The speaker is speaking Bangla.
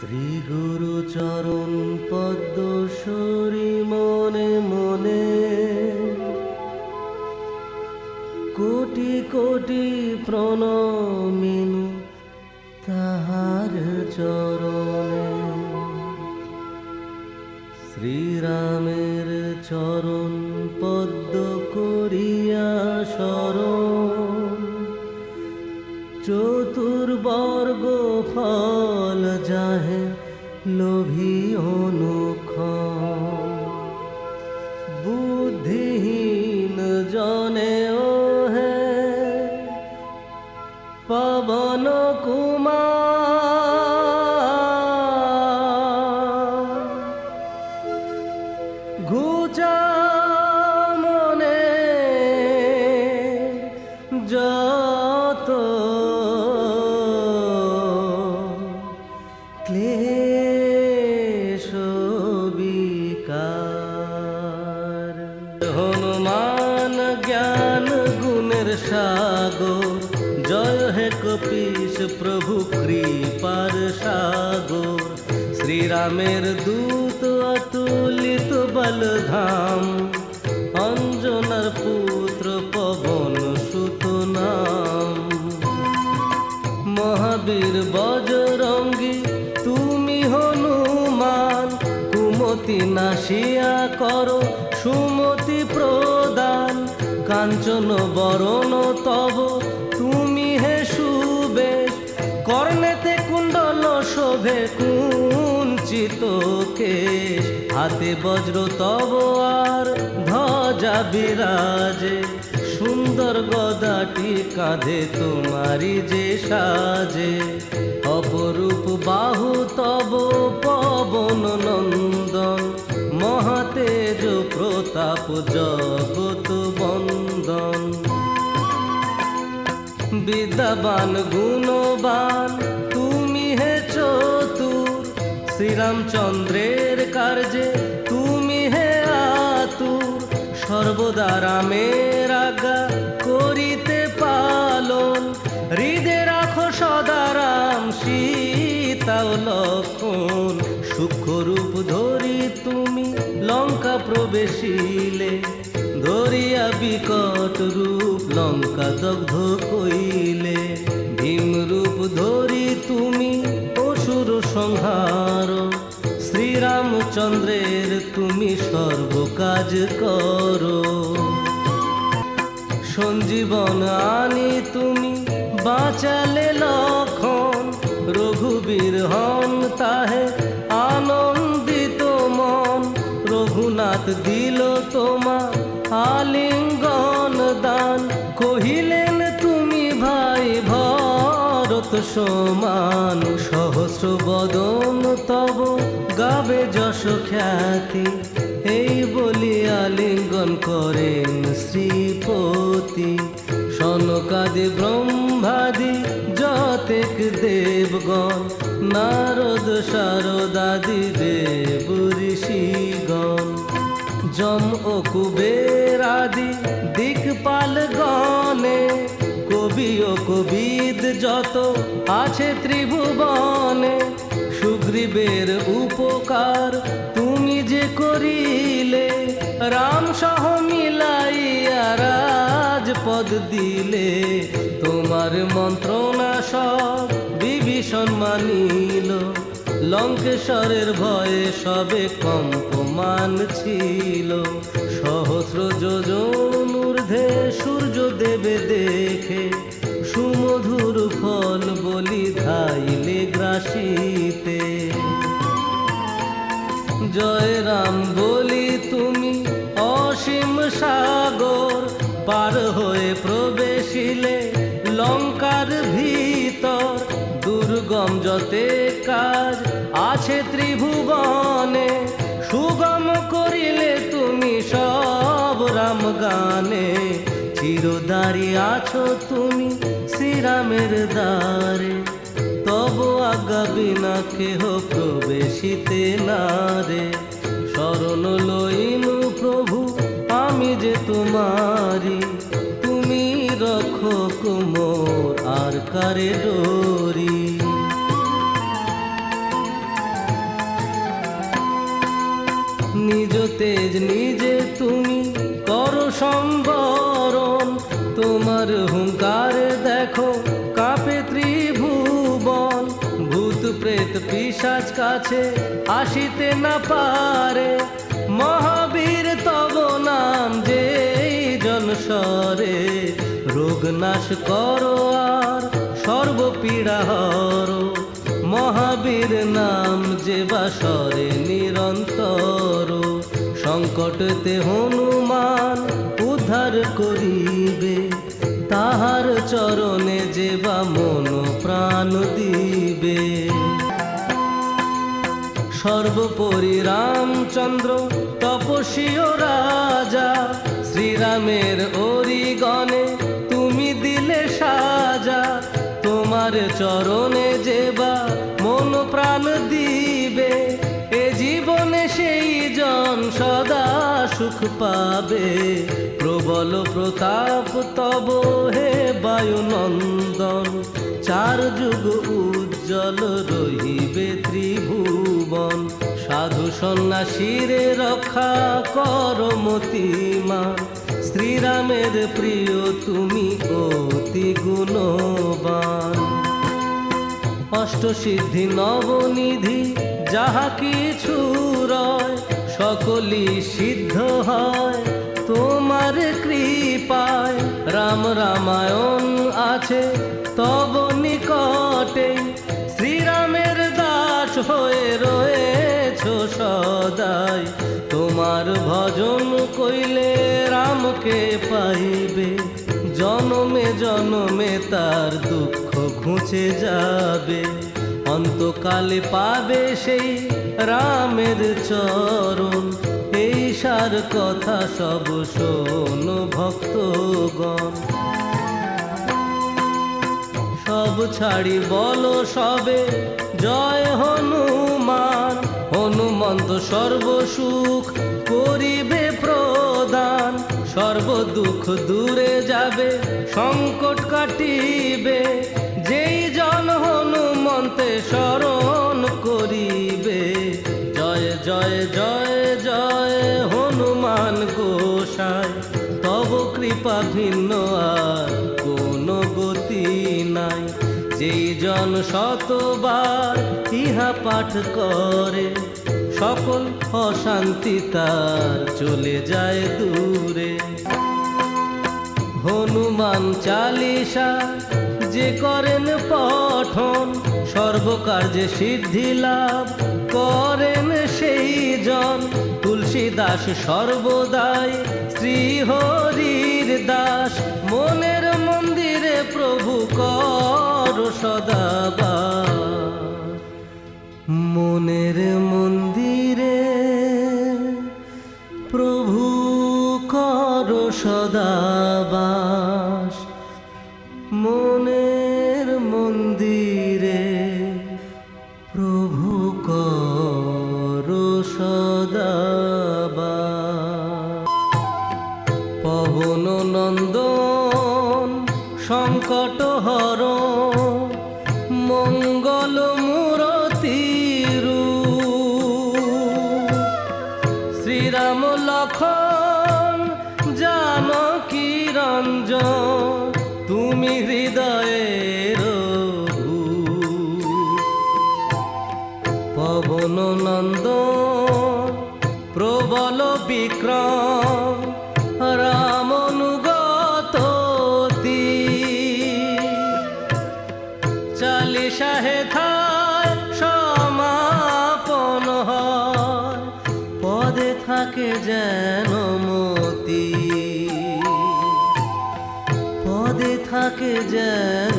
শ্রী গুরু চরণ পদ্ম সরি মনে মনে কোটি কোটি প্রণমিনু তাহার চরণে। শ্রীরামের চরণ পদ্ম করিয়া শরণ, চতুর্বর্গ ফল যাহে লোভী অনুক্ষণ। বুদ্ধিহীন জনে ও হে পবন কুমার, ঘুচা মনে যত ক্লেশ বিকার। হনুমান জ্ঞান গুণের সাগর, জয় হে কপীশ প্রভু কৃপার সাগর। শ্রীরামের দূত অতুলিত বলধাম, অঞ্জনার পুত্র পবন সুত নাম। মহাবীর বজরঙ্গী তুমি হনুমান, কুমতি নাশিয়া করো সুমতি প্রদান। কাঞ্চন বরণ তব তুমি হে সুবেশ, কর্ণেতে কুণ্ডল শোভে কুঞ্চিত কেশ। হাতে বজ্র তব আর ধ্বজা বিরাজে, সুন্দর গদাটি কাঁধে তোমারি যে সাজে। অপরূপ বাহু তব পবন নন্দন, মহাতেজ প্রতাপ জগত বন্দন। বিদ্যাবান গুণবান তুমি হে চতুর, শ্রীরামচন্দ্রের কার্যে তুমি হে আতুর। সর্বদা রামের আজ্ঞা করিতে পালন, হৃদে রাখো সদা রাম সীতা ও লক্ষণ। সূক্ষ্মরূপ ধরি তুমি লঙ্কা প্রবেশিলে, ধরিয়া বিকট রূপ লঙ্কা দগ্ধ কইলে। ভীম রূপ ধরি তুমি অসুর সংহার, শ্রীরামচন্দ্রের তুমি সর্ব কাজ করো। সঞ্জীবন আনি তুমি বাঁচালে লক্ষণ, রঘুবীর হন তাহে আনন্দিত মন। রঘুনাথ দিল তোমা আলিঙ্গন দান, কহিলেন তুমি ভাই ভরত সমান। সহস্র বদন তব গাবে যশ খ্যাতি, এই বলি আলিঙ্গন করেন শ্রীপতি। সনকাদি ব্রহ্মাদি যতেক দেবগণ, নারদ শারদাদি দেব ঋষিগণ। যম ও কুবের আদি দিকপাল গণে, কবি ও কবিদ যত আছে ত্রিভুবনে। সুগ্রীবের উপকার তুমি যে করিলে, রাম সহ মিলাইয়া রাজপদ দিলে। তোমার মন্ত্রণা সব বিভীষণ মানিল, লঙ্কেশ্বরের ভয়ে সবে কম্পমান ছিল। সহস্র যোজন ঊর্ধ্বে সূর্য দেবে দেখে, সুমধুর ফল বলি ধাইলে গ্রাসিতে। জয় রাম বলি তুমি অসীম সাগর, পার হয়ে প্রবেশিলে লঙ্কার ভিতর। দুর্গম যতে কাজ আছে ত্রিভুবনে, সুগম করিলে তুমি সব রাম গানে। চিরদারি আছো তুমি শ্রীরামের দ্বারে, তব আজ্ঞা বিনা কেহ প্রবেশিতে নারে। শরণ লইনু প্রভু আমি যে তোমারি, তুমি রক্ষক মোর আর কারে ডোরি। তেজ নিজে তুমি করো সম্বরণ, তোমার হুঙ্কারে দেখো কাঁপে ত্রিভুবন। ভূত প্রেত পিশাচ কাছে আসিতে না পারে, মহাবীর তব নাম যেই জনস্বরে। রোগ নাশ করো আর সর্বপীড়া হরো, মহাবীর নাম যে বাসরে নিরন্তর। সংকটতে হনুমান উদ্ধার করিবে, তাহার চরণে যে বা মন প্রাণ দিবে। সর্বোপরি রামচন্দ্র তপস্বী ও রাজা, শ্রীরামের অরিগণে তুমি দিলে সাজা। তোমার চরণে যে বা মন প্রাণ দিবে, এ জীবনে সেই জন সদা সুখ পাবে। প্রবল প্রতাপ তব হে বায়ুনন্দন, চার যুগ উজ্জ্বল রহিবে ত্রিভুবন। সাধু সন্ন্যাসীরে রক্ষা কর মতিমান, শ্রীরামের প্রিয় তুমি অতি গুণবান। অষ্টসিদ্ধি নবনিধি যাহা কিছু রয়, সকলই সিদ্ধ হয় তোমার কৃপায়। রাম রামায়ণ আছে তব নিকটে, শ্রীরামের দাস হয়ে রয়েছ সদাই। তোমার ভজন কইলে রামকে পাইবে, জনমে জনমে তার দুঃখ ঘুচে যাবে। অন্তকালে পাবে সেই রামের চরণ, এই সার কথা সব শোনো ভক্তগণ। সব ছাড়ি বলো সবে জয় হনুমান, হনুমন্ত সর্বসুখ করিবে প্রদান। সর্ব দুঃখ দূরে যাবে, সংকট কাটিবে, যেই জন হনুমন্তে শরণ করিবে। জয় জয় জয় জয় হনুমান গোসাই, তব কৃপা ভিন্ন আর কোনো গতি নাই। যেই জন শতবার ইহা পাঠ করে, সকল অশান্তি তার চলে যায় দূরে। হনুমান চালিসা যে করেন পঠন, সর্বকার্যে সিদ্ধি লাভ করেন সেই জন। তুলসীদাস সর্বদাই শ্রীহরির দাস, মনের মন্দিরে প্রভু কর সদাবাস। মনের মন্দিরে প্রভু কর সদাবাস, মনের মন্দিরে প্রভু কর সদাবাস। পবন নন্দন সংকট হর, মঙ্গল মূরতি রূপ। শ্রীরাম লক্ষণ জানকী রঞ্জন, তুমি হৃদয়ের ভূপ। পবন নন্দন প্রবল বিক্রম, রামনুগত চালিশা হেথায় সমাপন হয়, পদে থাকে যেন মতি, পদে থাকে যেন